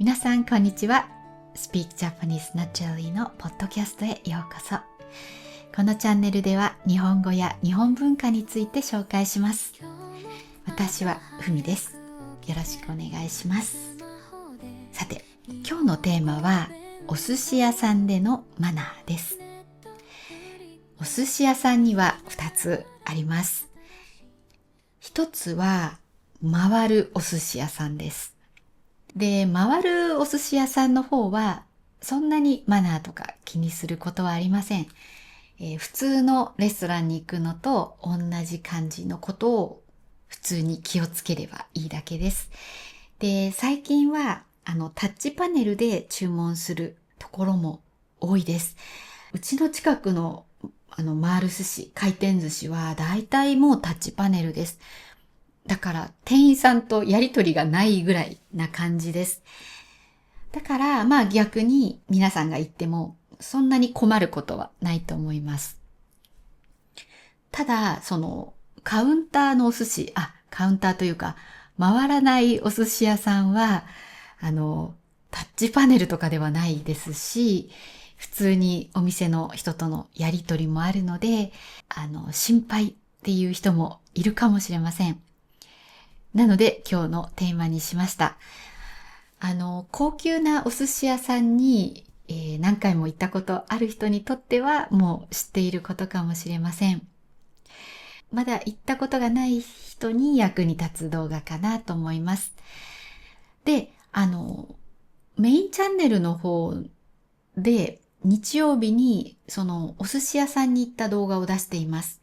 皆さんこんにちは。Speak Japanese Naturally のポッドキャストへようこそ。このチャンネルでは日本語や日本文化について紹介します。私はふみです。よろしくお願いします。さて、今日のテーマはお寿司屋さんでのマナーです。お寿司屋さんには2つあります。1つは回るお寿司屋さんです。で、回るお寿司屋さんの方はそんなにマナーとか気にすることはありません。普通のレストランに行くのと同じ感じのことを普通に気をつければいいだけです。で、最近はタッチパネルで注文するところも多いです。うちの近くの回る寿司、回転寿司はだいたいもうタッチパネルです。だから店員さんとやりとりがないぐらいな感じです。だから逆に皆さんが言ってもそんなに困ることはないと思います。ただ、カウンターのお寿司、カウンターというか回らないお寿司屋さんはタッチパネルとかではないですし、普通にお店の人とのやりとりもあるので、心配っていう人もいるかもしれません。なので今日のテーマにしました。高級なお寿司屋さんに、何回も行ったことある人にとってはもう知っていることかもしれません。まだ行ったことがない人に役に立つ動画かなと思います。で、メインチャンネルの方で日曜日にそのお寿司屋さんに行った動画を出しています。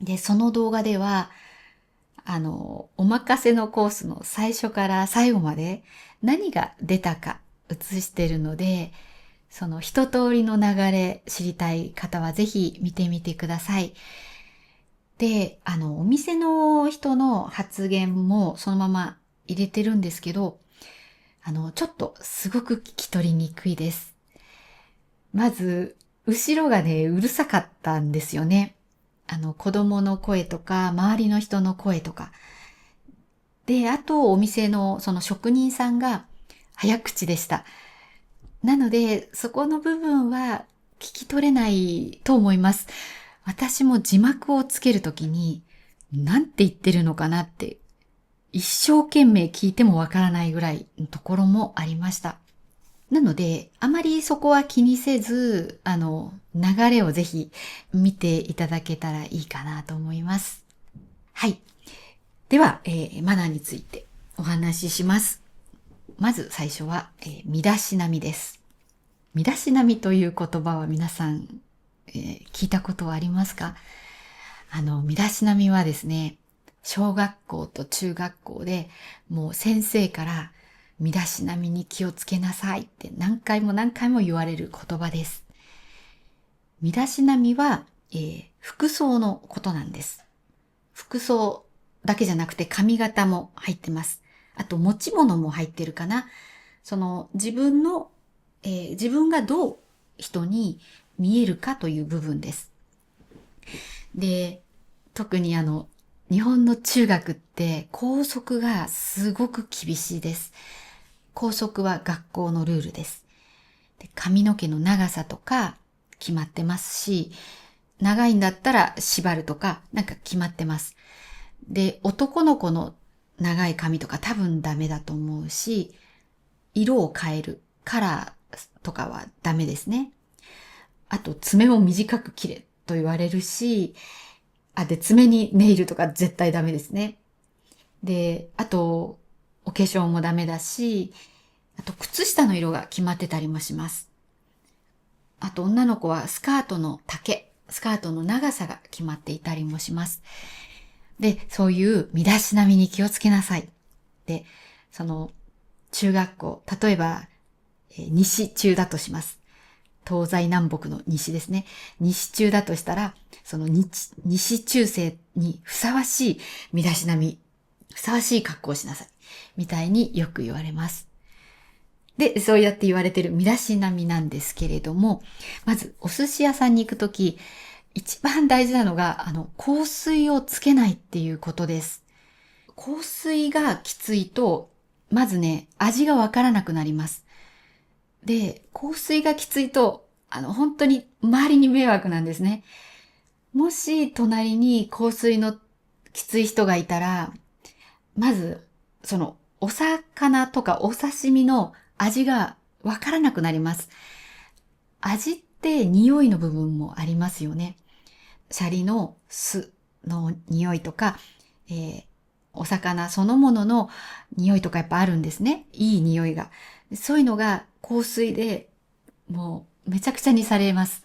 で、その動画ではお任せのコースの最初から最後まで何が出たか映しているので、その一通りの流れ知りたい方はぜひ見てみてください。で、お店の人の発言もそのまま入れてるんですけど、ちょっとすごく聞き取りにくいです。まず、後ろがね、うるさかったんですよね。子供の声とか、周りの人の声とか。で、あと、お店のその職人さんが早口でした。なので、そこの部分は聞き取れないと思います。私も字幕をつけるときに、なんて言ってるのかなって、一生懸命聞いてもわからないぐらいのところもありました。なので、あまりそこは気にせず、流れをぜひ見ていただけたらいいかなと思います。はい。では、マナーについてお話しします。まず最初は、身だしなみです。身だしなみという言葉は皆さん、聞いたことはありますか？身だしなみはですね、小学校と中学校でもう先生から身だしなみに気をつけなさいって何回も何回も言われる言葉です。身だしなみは、服装のことなんです。服装だけじゃなくて髪型も入ってます。あと持ち物も入ってるかな。自分がどう人に見えるかという部分です。で、特に日本の中学って校則がすごく厳しいです。校則は学校のルールです。で、髪の毛の長さとか決まってますし、長いんだったら縛るとかなんか決まってます。で、男の子の長い髪とか多分ダメだと思うし、色を変えるカラーとかはダメですね。あと爪を短く切れと言われるし、で、爪にネイルとか絶対ダメですね。で、あと、お化粧もダメだし、あと、靴下の色が決まってたりもします。あと、女の子はスカートの丈、スカートの長さが決まっていたりもします。で、そういう身だしなみに気をつけなさい。で、中学校、例えば、西中だとします。東西南北の西ですね。西中だとしたら、その西中生にふさわしい身だしなみ、ふさわしい格好をしなさい。みたいによく言われます。で、そうやって言われてる身だしなみなんですけれども、まずお寿司屋さんに行くとき、一番大事なのが、香水をつけないっていうことです。香水がきついと、まずね、味がわからなくなります。で、香水がきついと、本当に周りに迷惑なんですね。もし隣に香水のきつい人がいたら、まず、お魚とかお刺身の味がわからなくなります。味って匂いの部分もありますよね。シャリの酢の匂いとか、お魚そのものの匂いとかやっぱあるんですね。いい匂いが。そういうのが香水でもうめちゃくちゃにされます。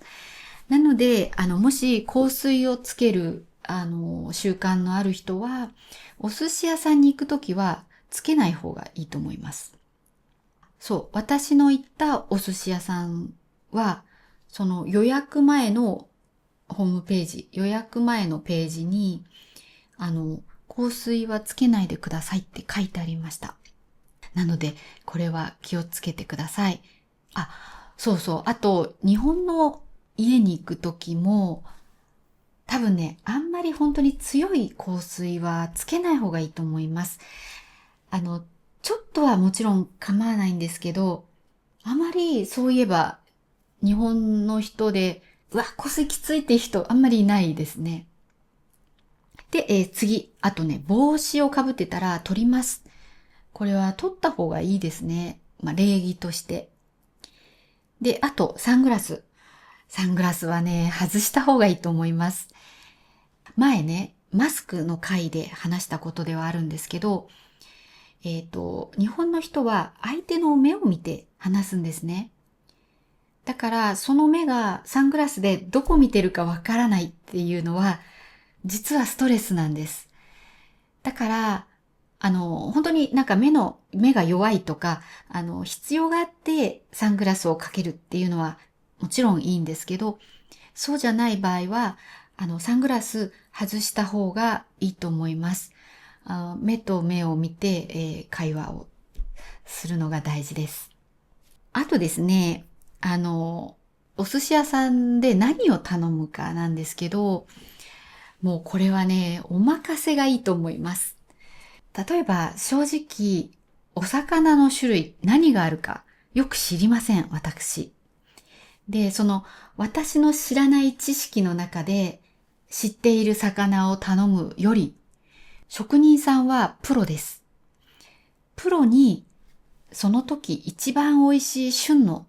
なので、もし香水をつける、習慣のある人は、お寿司屋さんに行くときはつけない方がいいと思います。そう、私の行ったお寿司屋さんは、その予約前のホームページ、予約前のページに、香水はつけないでくださいって書いてありました。なので、これは気をつけてください。あ、そうそう。あと、日本の家に行くときも、多分ね、あんまり本当に強い香水はつけない方がいいと思います。あの、ちょっとはもちろん構わないんですけど、あまりそういえば日本の人で、うわ、香水きついって人あんまりいないですね。で、次、あとね、帽子をかぶってたら取ります。これは取った方がいいですね。礼儀として。で、あと、サングラス。サングラスはね、外した方がいいと思います。前ね、マスクの回で話したことではあるんですけど、日本の人は相手の目を見て話すんですね。だから、その目がサングラスでどこ見てるかわからないっていうのは、実はストレスなんです。だから、本当になんか目が弱いとか、必要があってサングラスをかけるっていうのはもちろんいいんですけど、そうじゃない場合は、サングラス外した方がいいと思います。目と目を見て、会話をするのが大事です。あとですね、お寿司屋さんで何を頼むかなんですけど、もうこれはね、お任せがいいと思います。例えば、正直、お魚の種類、何があるか、よく知りません、私。で、私の知らない知識の中で、知っている魚を頼むより、職人さんはプロです。プロに、その時一番美味しい旬の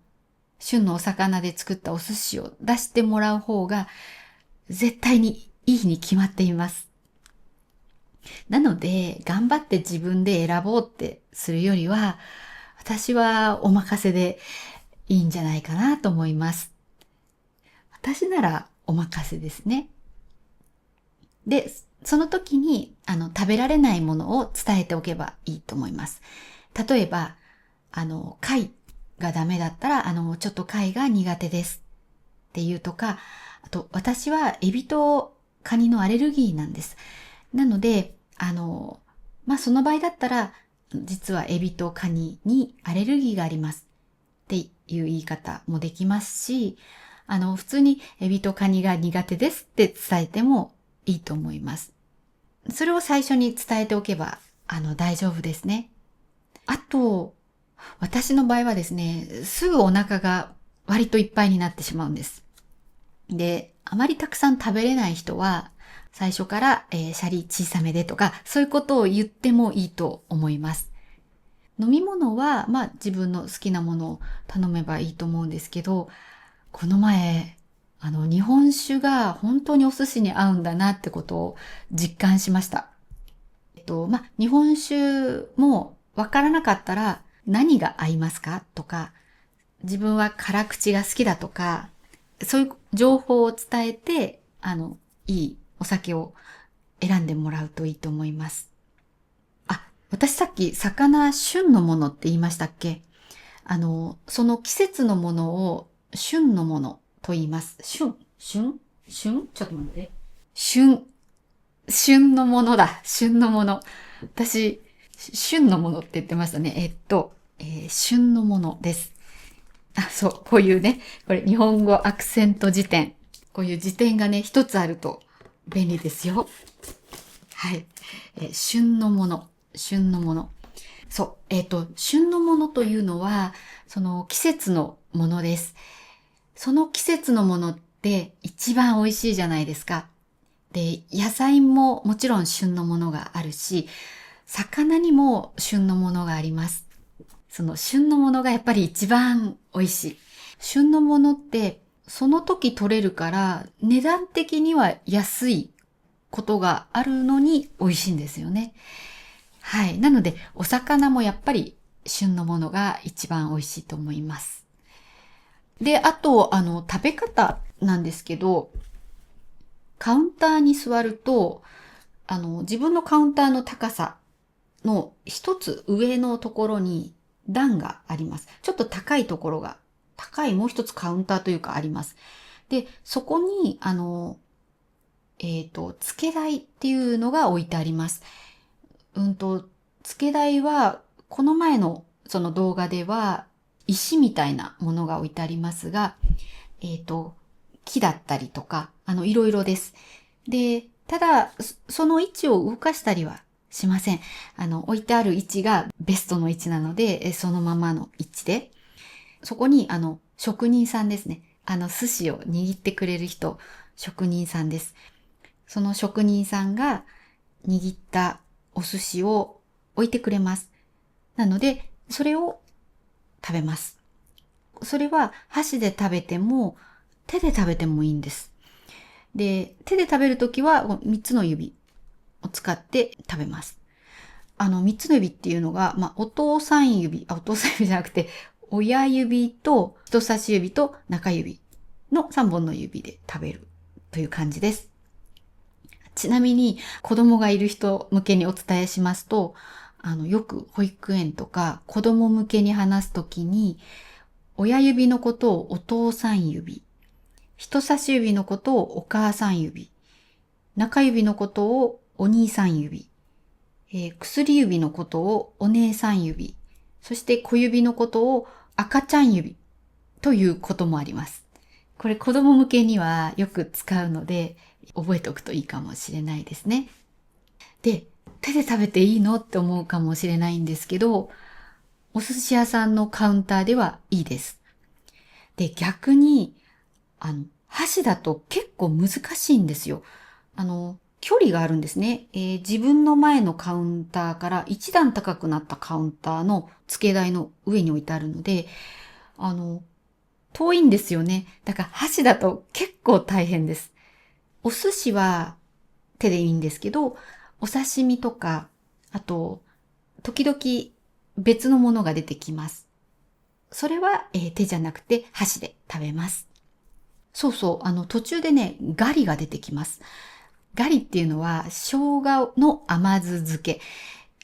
お魚で作ったお寿司を出してもらう方が、絶対にいいに決まっています。なので、頑張って自分で選ぼうってするよりは、私はお任せでいいんじゃないかなと思います。私ならお任せですね。で、その時に、食べられないものを伝えておけばいいと思います。例えば、貝がダメだったら、ちょっと貝が苦手ですっていうとか、あと、私はエビとカニのアレルギーなんです。なので、その場合だったら、実はエビとカニにアレルギーがありますっていう言い方もできますし、普通にエビとカニが苦手ですって伝えてもいいと思います。それを最初に伝えておけば、大丈夫ですね。あと、私の場合はですね、すぐお腹が割といっぱいになってしまうんです。で、あまりたくさん食べれない人は、最初から、シャリ小さめでとか、そういうことを言ってもいいと思います。飲み物は、自分の好きなものを頼めばいいと思うんですけど、この前、日本酒が本当にお寿司に合うんだなってことを実感しました。日本酒もわからなかったら何が合いますかとか、自分は辛口が好きだとか、そういう情報を伝えて、いいお酒を選んでもらうといいと思います。あ、私さっき魚旬のものって言いましたっけ？その季節のものを旬のものと言います。旬ちょっと待って。旬のものだ。旬のもの。私、旬のものって言ってましたね。旬のものです。あ、そう、こういうね、これ日本語アクセント辞典。こういう辞典がね、一つあると便利ですよ。はい。旬のもの。旬のもの。そう。旬のものというのは、その季節のものです。その季節のものって一番美味しいじゃないですか。で、野菜ももちろん旬のものがあるし、魚にも旬のものがあります。その旬のものがやっぱり一番美味しい。旬のものってその時取れるから値段的には安いことがあるのに美味しいんですよね。はい。なのでお魚もやっぱり旬のものが一番美味しいと思います。で、あと、食べ方なんですけど、カウンターに座ると、自分のカウンターの高さの一つ上のところに段があります。ちょっと高いところが、高いもう一つカウンターというかあります。で、そこに、付け台っていうのが置いてあります。付け台は、この前のその動画では、石みたいなものが置いてありますが、木だったりとか、いろいろです。で、ただ、その位置を動かしたりはしません。置いてある位置がベストの位置なので、そのままの位置で、そこに、職人さんですね。寿司を握ってくれる人、職人さんです。その職人さんが握ったお寿司を置いてくれます。なので、それを食べます。それは箸で食べても、手で食べてもいいんです。で、手で食べるときは3つの指を使って食べます。3つの指っていうのが、お父さん指じゃなくて、親指と人差し指と中指の3本の指で食べるという感じです。ちなみに子供がいる人向けにお伝えしますと、よく保育園とか子供向けに話すときに、親指のことをお父さん指、人差し指のことをお母さん指、中指のことをお兄さん指、薬指のことをお姉さん指、そして小指のことを赤ちゃん指ということもあります。これ子供向けにはよく使うので覚えておくといいかもしれないですね。で、手で食べていいのって思うかもしれないんですけど、お寿司屋さんのカウンターではいいです。で、逆に、箸だと結構難しいんですよ。距離があるんですね。自分の前のカウンターから一段高くなったカウンターの付け台の上に置いてあるので、遠いんですよね。だから箸だと結構大変です。お寿司は手でいいんですけど、お刺身とか、あと、時々別のものが出てきます。それは、手じゃなくて箸で食べます。そうそう、途中でね、ガリが出てきます。ガリっていうのは生姜の甘酢漬け。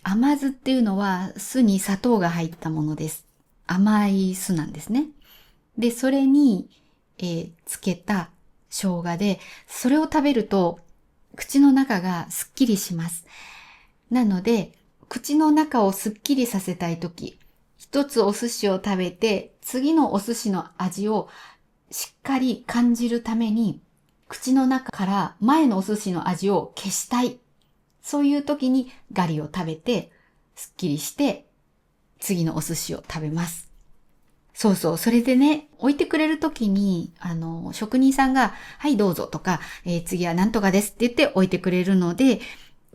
甘酢っていうのは酢に砂糖が入ったものです。甘い酢なんですね。で、それに、つけた生姜で、それを食べると口の中がすっきりします。なので、口の中をすっきりさせたいとき、一つお寿司を食べて、次のお寿司の味をしっかり感じるために、口の中から前のお寿司の味を消したい。そういう時にガリを食べて、すっきりして、次のお寿司を食べます。そうそう。それでね、置いてくれる時に、職人さんが、はいどうぞとか、次は何とかですって言って置いてくれるので、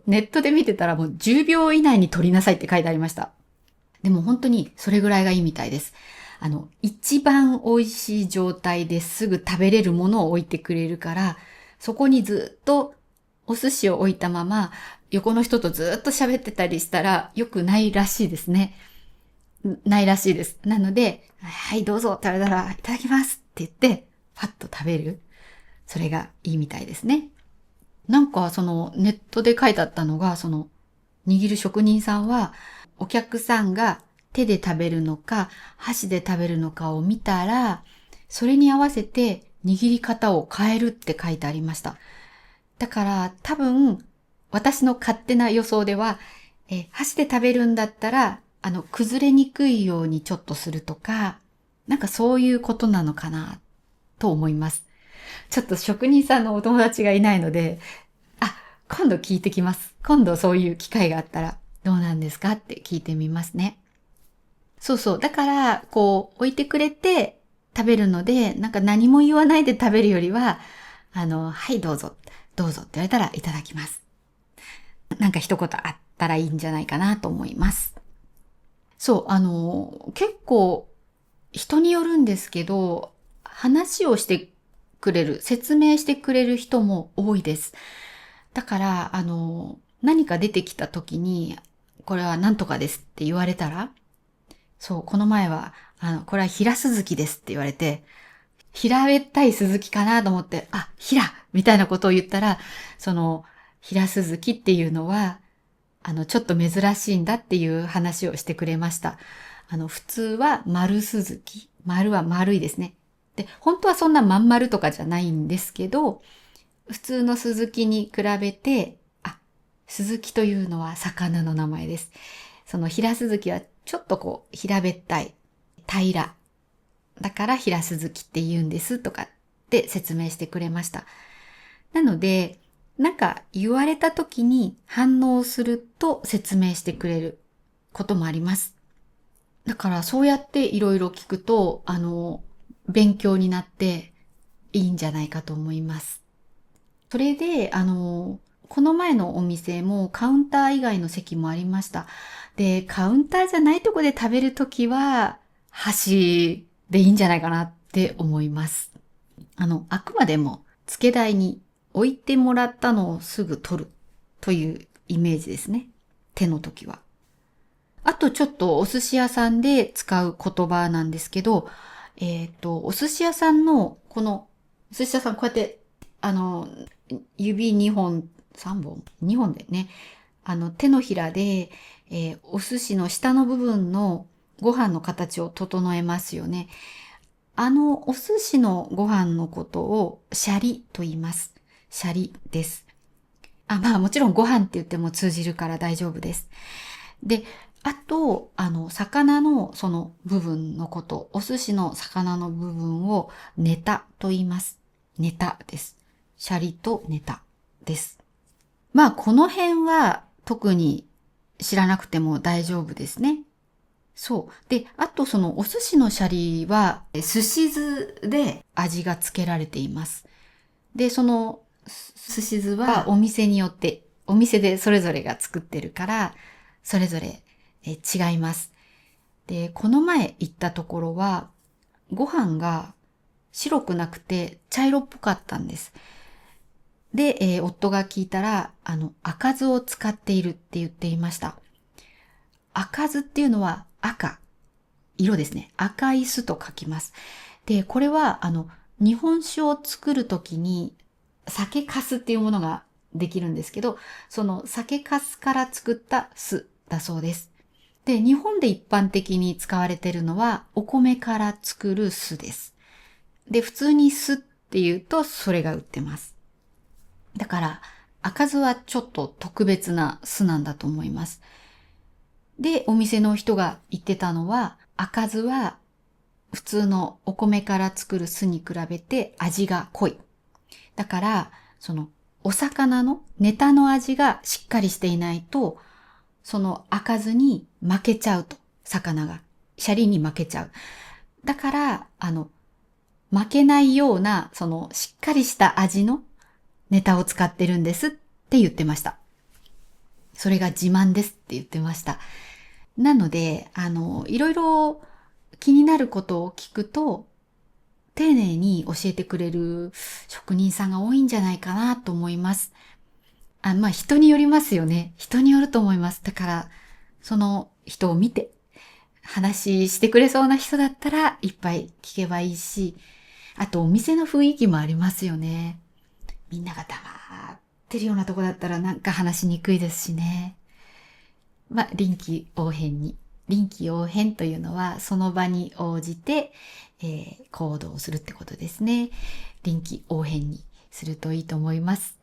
ネットで見てたらもう10秒以内に取りなさいって書いてありました。でも本当にそれぐらいがいいみたいです。一番美味しい状態ですぐ食べれるものを置いてくれるから、そこにずっとお寿司を置いたまま、横の人とずっと喋ってたりしたら良くないらしいですね。ないらしいです。なので、はいどうぞ食べたらいただきますって言って、パッと食べる。それがいいみたいですね。なんかそのネットで書いてあったのが、その握る職人さんはお客さんが手で食べるのか箸で食べるのかを見たら、それに合わせて握り方を変えるって書いてありました。だから多分私の勝手な予想では、箸で食べるんだったら崩れにくいようにちょっとするとか、なんかそういうことなのかなと思います。ちょっと職人さんのお友達がいないので、今度聞いてきます。今度そういう機会があったら。どうなんですかって聞いてみますね。そうそう。だから、こう、置いてくれて食べるので、なんか何も言わないで食べるよりは、はい、どうぞ、どうぞって言われたらいただきます。なんか一言あったらいいんじゃないかなと思います。そう、結構人によるんですけど、話をしてくれる、説明してくれる人も多いです。だから、何か出てきた時に、これは何とかですって言われたら、そう、この前は、これは平鈴木ですって言われて、平べったい鈴木かなと思って、あ、平みたいなことを言ったら、その、平鈴木っていうのは、ちょっと珍しいんだっていう話をしてくれました。普通は丸鈴木。丸は丸いですね。で、本当はそんなまん丸とかじゃないんですけど、普通の鈴木に比べて、鈴木というのは魚の名前です。その平鈴木はちょっとこう、平べったい、平ら。だから平鈴木って言うんですとかって説明してくれました。なので、なんか言われた時に反応すると説明してくれることもあります。だからそうやっていろいろ聞くと、勉強になっていいんじゃないかと思います。それで、この前のお店もカウンター以外の席もありました。で、カウンターじゃないとこで食べるときは、箸でいいんじゃないかなって思います。あくまでも、付け台に置いてもらったのをすぐ取るというイメージですね。手の時は。あとちょっとお寿司屋さんで使う言葉なんですけど、お寿司屋さんの、この、お寿司屋さんこうやって、指2本、3本 ?2 本でね、手のひらで、お寿司の下の部分のご飯の形を整えますよね。お寿司のご飯のことをシャリと言います。シャリです。まあもちろんご飯って言っても通じるから大丈夫です。で、あと、魚のその部分のこと、お寿司の魚の部分をネタと言います。ネタです。シャリとネタです。まあ、この辺は特に知らなくても大丈夫ですね。そう。で、あとそのお寿司のシャリは、寿司酢で味がつけられています。で、その寿司酢はお店によって、お店でそれぞれが作ってるから、それぞれ違います。で、この前行ったところは、ご飯が白くなくて茶色っぽかったんです。で、夫が聞いたら、赤酢を使っているって言っていました。赤酢っていうのは赤、色ですね。赤い酢と書きます。で、これは、日本酒を作るときに、酒粕っていうものができるんですけど、その酒粕から作った酢だそうです。で、日本で一般的に使われているのは、お米から作る酢です。で、普通に酢っていうと、それが売ってます。だから、赤酢はちょっと特別な酢なんだと思います。で、お店の人が言ってたのは、赤酢は普通のお米から作る酢に比べて味が濃い。だから、そのお魚のネタの味がしっかりしていないと、その赤酢に負けちゃうと、魚が。シャリに負けちゃう。だから、負けないような、そのしっかりした味のネタを使ってるんですって言ってました。それが自慢ですって言ってました。なので、いろいろ気になることを聞くと、丁寧に教えてくれる職人さんが多いんじゃないかなと思います。まあ人によりますよね。人によると思います。だから、その人を見て、話してくれそうな人だったらいっぱい聞けばいいし、あとお店の雰囲気もありますよね。みんなが黙ってるようなとこだったらなんか話しにくいですしね。まあ、臨機応変に。臨機応変というのは、その場に応じて、行動するってことですね。臨機応変にするといいと思います。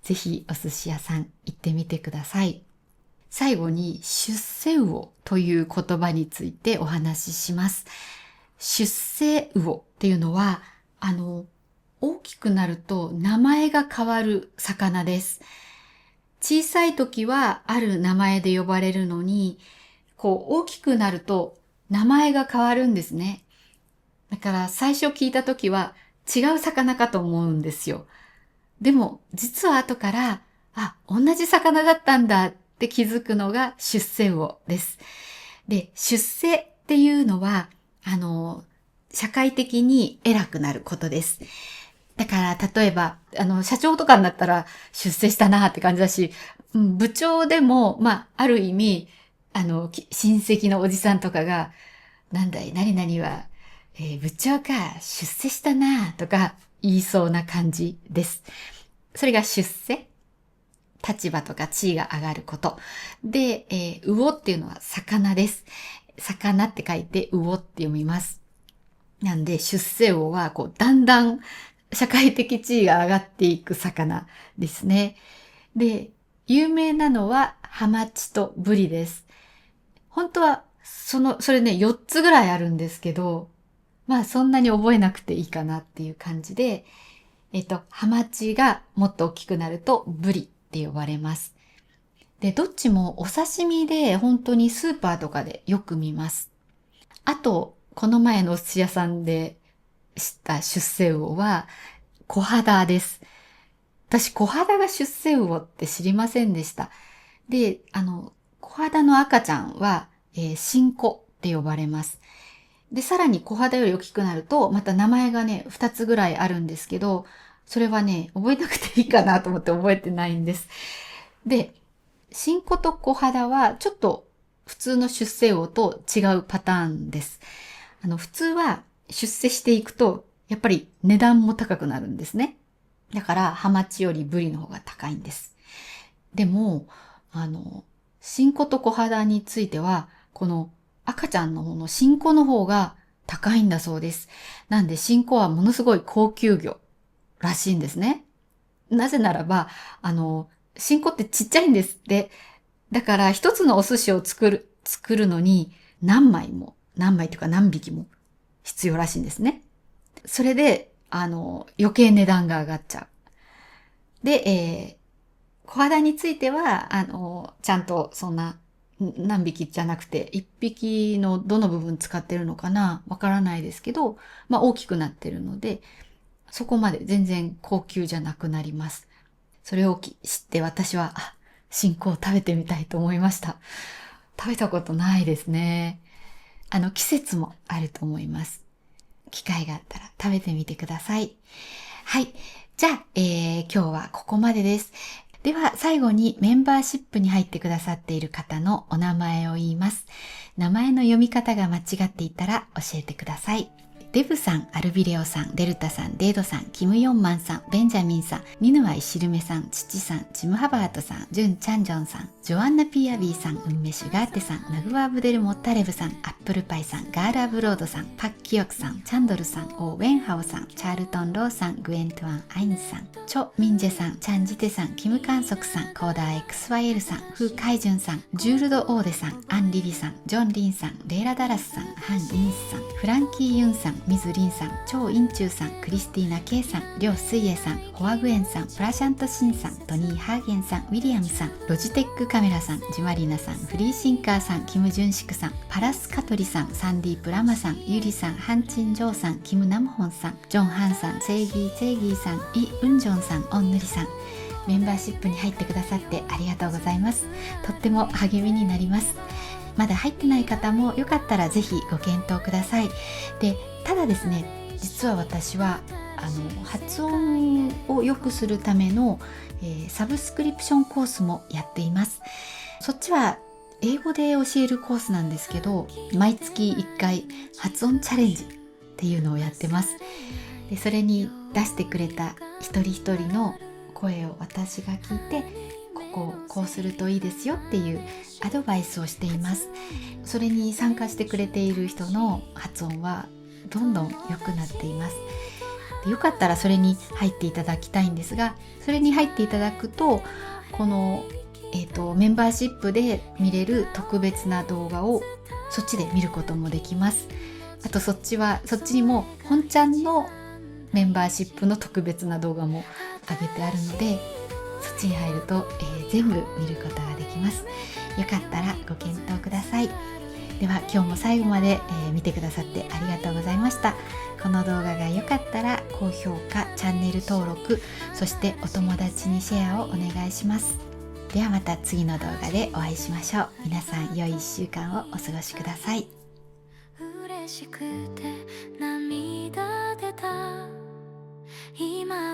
ぜひお寿司屋さん行ってみてください。最後に出世魚という言葉についてお話しします。出世魚っていうのは、大きくなると名前が変わる魚です。小さい時はある名前で呼ばれるのに、大きくなると名前が変わるんですね。だから最初聞いた時は違う魚かと思うんですよ。でも実は後から、同じ魚だったんだって気づくのが出世魚です。で、出世っていうのは、社会的に偉くなることです。だから、例えば、社長とかになったら出世したなって感じだし、部長でも、ある意味、親戚のおじさんとかが、なんだい、何々は、部長か、出世したなとか言いそうな感じです。それが出世。立場とか地位が上がること。で、魚っていうのは魚です。魚って書いて魚って読みます。なんで、出世魚は、だんだん社会的地位が上がっていく魚ですね。で、有名なのは、ハマチとブリです。本当は、それね、4つぐらいあるんですけど、そんなに覚えなくていいかなっていう感じで、ハマチがもっと大きくなると、ブリって呼ばれます。で、どっちもお刺身で本当にスーパーとかでよく見ます。あと、この前のお寿司屋さんで知った出世魚は、小肌です。私、小肌が出世魚って知りませんでした。で、小肌の赤ちゃんは、新子って呼ばれます。で、さらに小肌より大きくなると、また名前がね、2つぐらいあるんですけど、それはね、覚えなくていいかなと思って覚えてないんです。で、新子と小肌はちょっと普通の出世魚と違うパターンです。普通は出世していくと、やっぱり値段も高くなるんですね。だから、ハマチよりブリの方が高いんです。でも、新子と小肌については、この赤ちゃんの方の新子の方が高いんだそうです。なんで、新子はものすごい高級魚らしいんですね。なぜならば、新子ってちっちゃいんですって。だから一つのお寿司を作るのに何枚というか何匹も必要らしいんですね。それで、余計値段が上がっちゃう。で、小肌については、ちゃんとそんな何匹じゃなくて、一匹のどの部分使ってるのかなわからないですけど、大きくなってるので、そこまで全然高級じゃなくなります。それを知って私は、新子を食べてみたいと思いました。食べたことないですね。季節もあると思います。機会があったら食べてみてください。はい。じゃあ、今日はここまでです。では、最後にメンバーシップに入ってくださっている方のお名前を言います。名前の読み方が間違っていたら教えてください。デブさん、アルビレオさん、デルタさん、デードさん、キム・ヨンマンさん、ベンジャミンさん、ニヌワイ・シルメさん、チチさん、チム・ハバートさん、ジュン・チャンジョンさん、ジョアンナ・ピアビーさん、ウンメ・シュガーテさん、ナグワ・ブデル・モッタレブさん、アップルパイさん、ガール・アブロードさん、パッキヨクさん、チャンドルさん、オー・ウェンハオさん、チャールトン・ローさん、グエン・トゥアン・アインさん、チョ・ミンジェさん、チャンジテさん、キム・カンソクさん、コーダー XYL さん、フー・カイジュンさん、ジュールド・オーデさん、アン・リリさん、ジョン・リンさん、レイラ・ダラスさん、ハン・インスさん、フランキー・ユンさん、ミズ・リンさん、チョウ・インチューさん、クリスティーナ・ケイさん、リョウ・スイエさん、ホア・グエンさん、プラシャント・シンさん、トニー・ハーゲンさん、ウィリアムさん、ロジテック・カメラさん、ジュマリナさん、フリーシンカーさん、キム・ジュンシクさん、パラス・カトリさん、サンディ・プラマさん、ユリさん、ハンチン・ジョーさん、キム・ナムホンさん、ジョン・ハンさん、セイギーさん、イ・ウンジョンさん、オンヌリさん、メンバーシップに入ってくださってありがとうございます。とっても励みになります。まだ入ってない方もよかったらぜひご検討ください。で、ただですね、実は私は発音を良くするための、サブスクリプションコースもやっています。そっちは英語で教えるコースなんですけど、毎月1回発音チャレンジっていうのをやってます。で、それに出してくれた一人一人の声を私が聞いて、こうするといいですよっていうアドバイスをしています。それに参加してくれている人の発音はどんどん良くなっています。で、よかったらそれに入っていただきたいんですが、それに入っていただくとこの、メンバーシップで見れる特別な動画をそっちで見ることもできます。あとそっちにも本ちゃんのメンバーシップの特別な動画も上げてあるので、そ口に入ると、全部見ることができます。よかったらご検討ください。では今日も最後まで、見てくださってありがとうございました。この動画が良かったら高評価、チャンネル登録、そしてお友達にシェアをお願いします。ではまた次の動画でお会いしましょう。皆さん良い1週間をお過ごしください。嬉しくて涙出た今